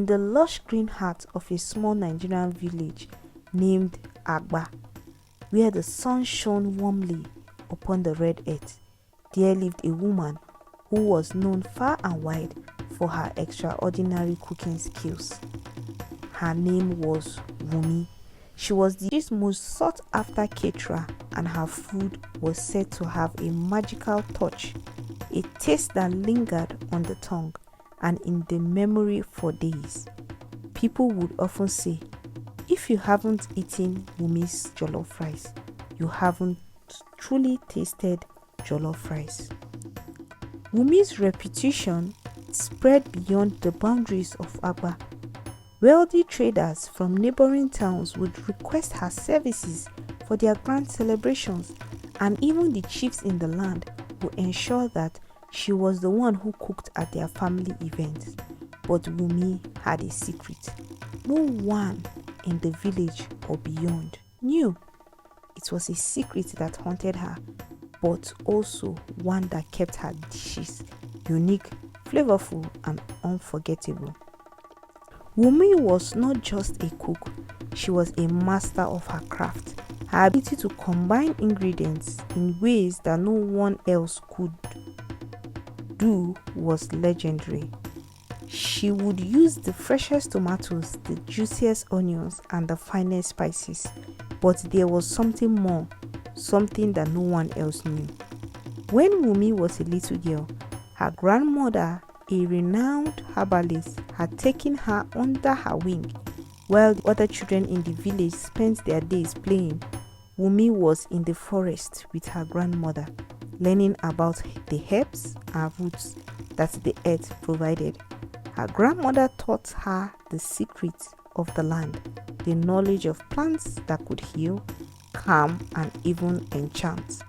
in the lush green heart of a small Nigerian village named Agba, where the sun shone warmly upon the red earth, there lived a woman who was known far and wide for her extraordinary cooking skills. Her name was Wunmi. She was the most sought after caterer, and her food was said to have a magical touch, a taste that lingered on the tongue and in the memory for days. People would often say, if you haven't eaten Wunmi's jollof rice, you haven't truly tasted jollof rice. Wunmi's reputation spread beyond the boundaries of Agba. Wealthy traders from neighboring towns would request her services for their grand celebrations, and even the chiefs in the land would ensure that she was the one who cooked at their family events. But Wunmi had a secret. No one in the village or beyond knew. It was a secret that haunted her, but also one that kept her dishes unique, flavorful, and unforgettable. Wunmi was not just a cook, she was a master of her craft. Her ability to combine ingredients in ways that no one else could do was legendary. She would use the freshest tomatoes, the juiciest onions, and the finest spices. But there was something more, something that no one else knew. When Wunmi was a little girl, her grandmother, a renowned herbalist, had taken her under her wing. While the other children in the village spent their days playing, Wunmi was in the forest with her grandmother, learning about the herbs and roots that the earth provided. Her grandmother taught her the secrets of the land, the knowledge of plants that could heal, calm, and even enchant.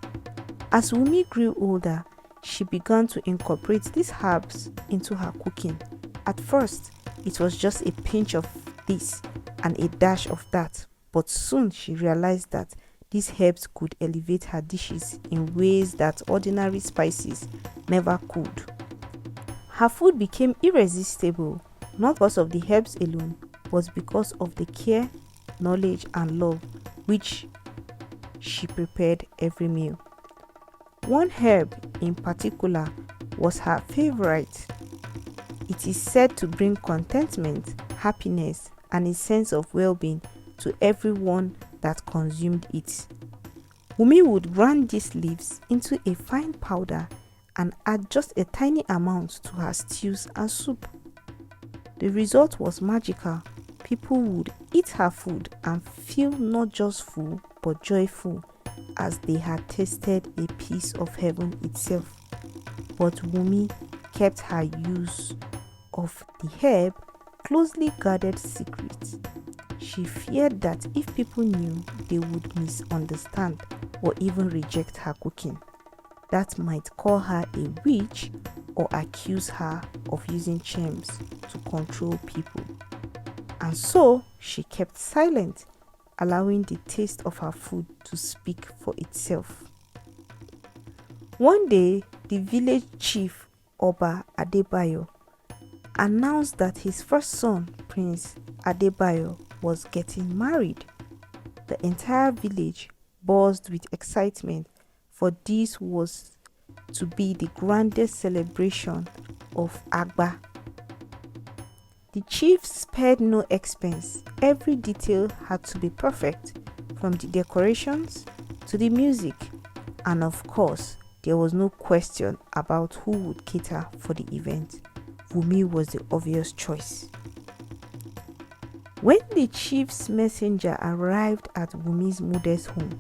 As Wunmi grew older, she began to incorporate these herbs into her cooking. At first, it was just a pinch of this and a dash of that, but soon she realized that these herbs could elevate her dishes in ways that ordinary spices never could. Her food became irresistible, not because of the herbs alone, but because of the care, knowledge, and love which she prepared every meal. One herb in particular was her favorite. It is said to bring contentment, happiness, and a sense of well-being to everyone that consumed it. Wunmi would grind these leaves into a fine powder and add just a tiny amount to her stews and soup. The result was magical. People would eat her food and feel not just full but joyful, as they had tasted a piece of heaven itself. But Wunmi kept her use of the herb closely guarded secret. She feared that if people knew, they would misunderstand or even reject her cooking. That might call her a witch or accuse her of using charms to control people. And so she kept silent, allowing the taste of her food to speak for itself. One day, the village chief, Oba Adebayo, announced that his first son, Prince Adebayo, was getting married. The entire village buzzed with excitement, for this was to be the grandest celebration of Agba. The chief spared no expense. Every detail had to be perfect, from the decorations to the music, and of course, there was no question about who would cater for the event. Wunmi was the obvious choice. When the chief's messenger arrived at Wunmi's modest home,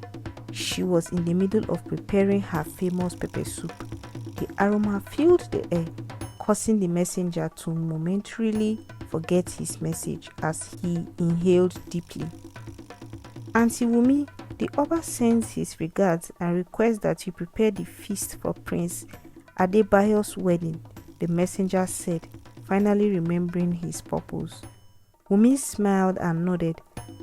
she was in the middle of preparing her famous pepper soup. The aroma filled the air, causing the messenger to momentarily forget his message as he inhaled deeply. Auntie Wunmi, the Oba sends his regards and requests that you prepare the feast for Prince Adebayo's wedding, the messenger said, finally remembering his purpose. Wunmi smiled and nodded,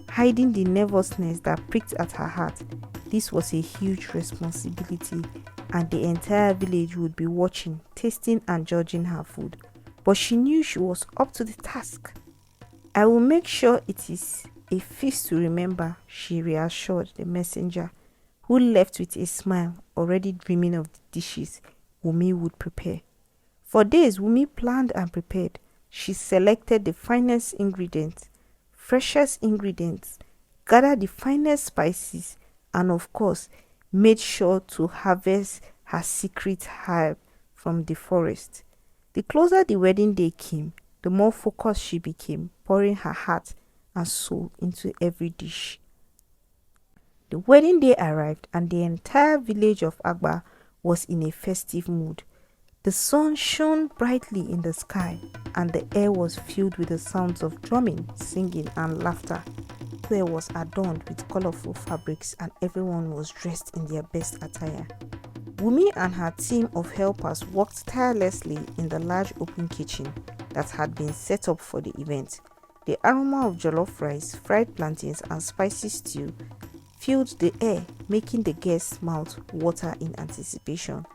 hiding the nervousness that pricked at her heart. This was a huge responsibility, and the entire village would be watching, tasting, and judging her food. But she knew she was up to the task. I will make sure it is a feast to remember, she reassured the messenger, who left with a smile, already dreaming of the dishes Wunmi would prepare. For days, Wunmi planned and prepared. She selected the finest ingredients, freshest ingredients, gathered the finest spices, and of course, made sure to harvest her secret herb from the forest. The closer the wedding day came, the more focused she became, pouring her heart and soul into every dish. The wedding day arrived, and the entire village of Agba was in a festive mood. The sun shone brightly in the sky, and the air was filled with the sounds of drumming, singing, and laughter. The square was adorned with colorful fabrics, and everyone was dressed in their best attire. Wunmi and her team of helpers worked tirelessly in the large open kitchen that had been set up for the event. The aroma of jollof rice, fried plantains, and spicy stew filled the air, making the guests' mouths water in anticipation.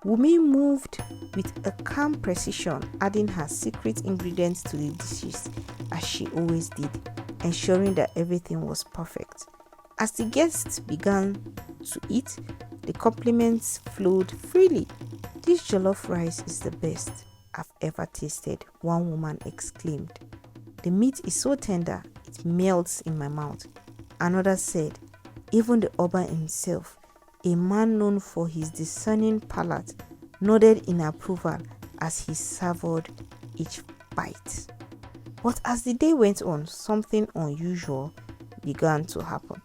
Wunmi moved with a calm precision, adding her secret ingredients to the dishes as she always did, ensuring that everything was perfect. As the guests began to eat, the compliments flowed freely. "This jollof rice is the best I've ever tasted," one woman exclaimed. "The meat is so tender, it melts in my mouth." Another said, "Even the Oba himself, a man known for his discerning palate, nodded in approval as he savored each bite." But as the day went on, something unusual began to happen.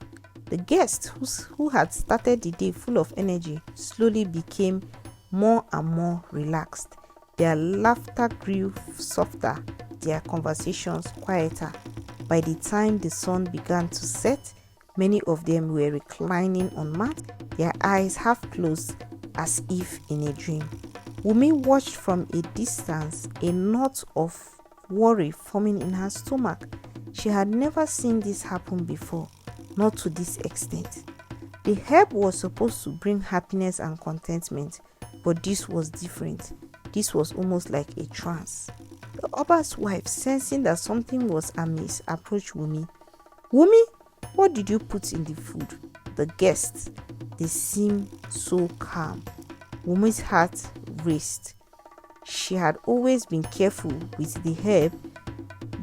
The guests who had started the day full of energy slowly became more and more relaxed. Their laughter grew softer, their conversations quieter. By the time the sun began to set, many of them were reclining on mats, their eyes half closed as if in a dream. Wunmi watched from a distance, a knot of worry forming in her stomach. She had never seen this happen before, not to this extent. The herb was supposed to bring happiness and contentment, but this was different. This was almost like a trance. The Oba's wife, sensing that something was amiss, approached Wunmi. "Wunmi, what did you put in the food?" The guests, they seemed so calm. Wunmi's heart raced. She had always been careful with the herb,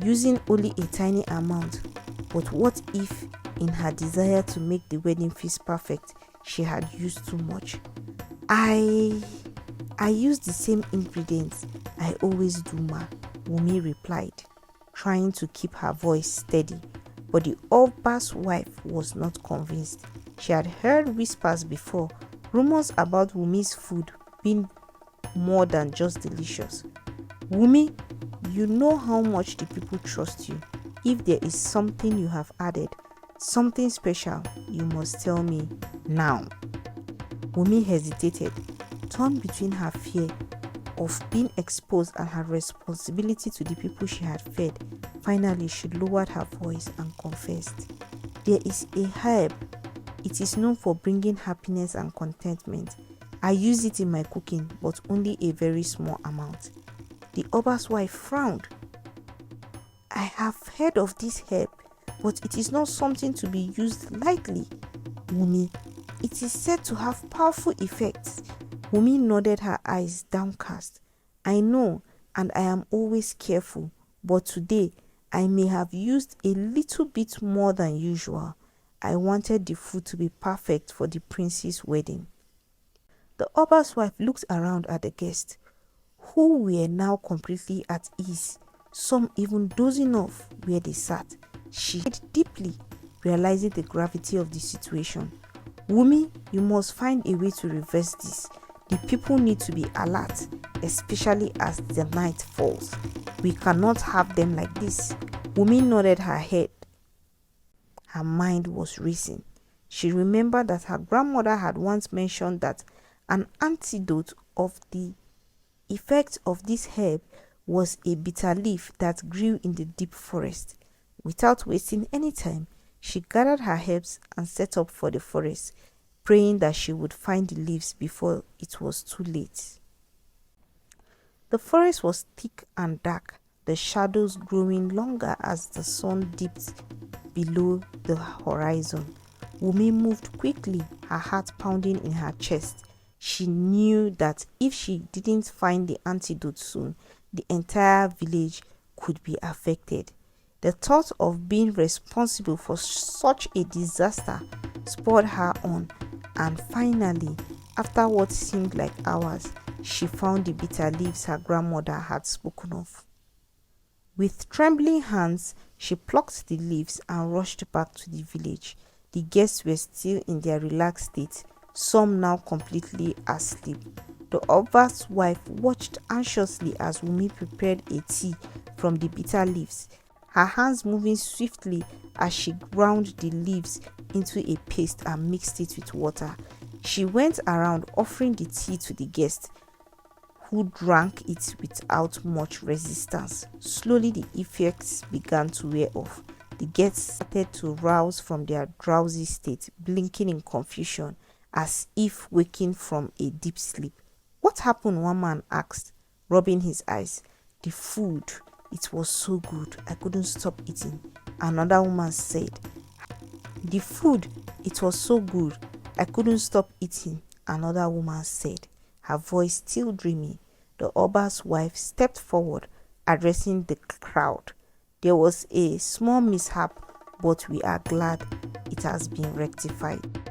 using only a tiny amount. But what if, in her desire to make the wedding feast perfect, she had used too much? I use the same ingredients I always do, ma," Wunmi replied, trying to keep her voice steady. But the Oba's wife was not convinced. She had heard whispers before, rumors about Wunmi's food being more than just delicious. "Wunmi, you know how much the people trust you. If there is something you have added, something special, you must tell me now." Wunmi hesitated, torn between her fear of being exposed and her responsibility to the people she had fed. Finally, she lowered her voice and confessed, "There is a herb. It is known for bringing happiness and contentment. I use it in my cooking, but only a very small amount." The Oba's wife frowned. "I have heard of this herb, but it is not something to be used lightly, Wunmi. It is said to have powerful effects." Wunmi nodded, her eyes downcast. "I know, and I am always careful, but today I may have used a little bit more than usual. I wanted the food to be perfect for the prince's wedding." The Oba's wife looked around at the guests, who were now completely at ease, some even dozing off where they sat. She sighed deeply, realizing the gravity of the situation. "Wunmi, you must find a way to reverse this. The people need to be alert, especially as the night falls. We cannot have them like this." Wunmi nodded her head. Her mind was racing. She remembered that her grandmother had once mentioned that an antidote of the effect of this herb was a bitter leaf that grew in the deep forest. Without wasting any time, she gathered her herbs and set off for the forest, praying that she would find the leaves before it was too late. The forest was thick and dark. the shadows growing longer as the sun dipped below the horizon. Wunmi moved quickly, her heart pounding in her chest. She knew that if she didn't find the antidote soon, the entire village could be affected. The thought of being responsible for such a disaster spurred her on, and finally, after what seemed like hours, she found the bitter leaves her grandmother had spoken of. With trembling hands, she plucked the leaves and rushed back to the village. The guests were still in their relaxed state, some now completely asleep. The Oba's wife watched anxiously as Wunmi prepared a tea from the bitter leaves, her hands moving swiftly as she ground the leaves into a paste and mixed it with water. She went around offering the tea to the guests, who drank it without much resistance. Slowly the effects began to wear off. The guests started to rouse from their drowsy state, blinking in confusion as if waking from a deep sleep. "What happened?" one man asked, rubbing his eyes. "The food, it was so good, I couldn't stop eating," another woman said. "The food, it was so good, I couldn't stop eating," another woman said, her voice still dreamy. The Oba's wife stepped forward, addressing the crowd. "There was a small mishap, but we are glad it has been rectified."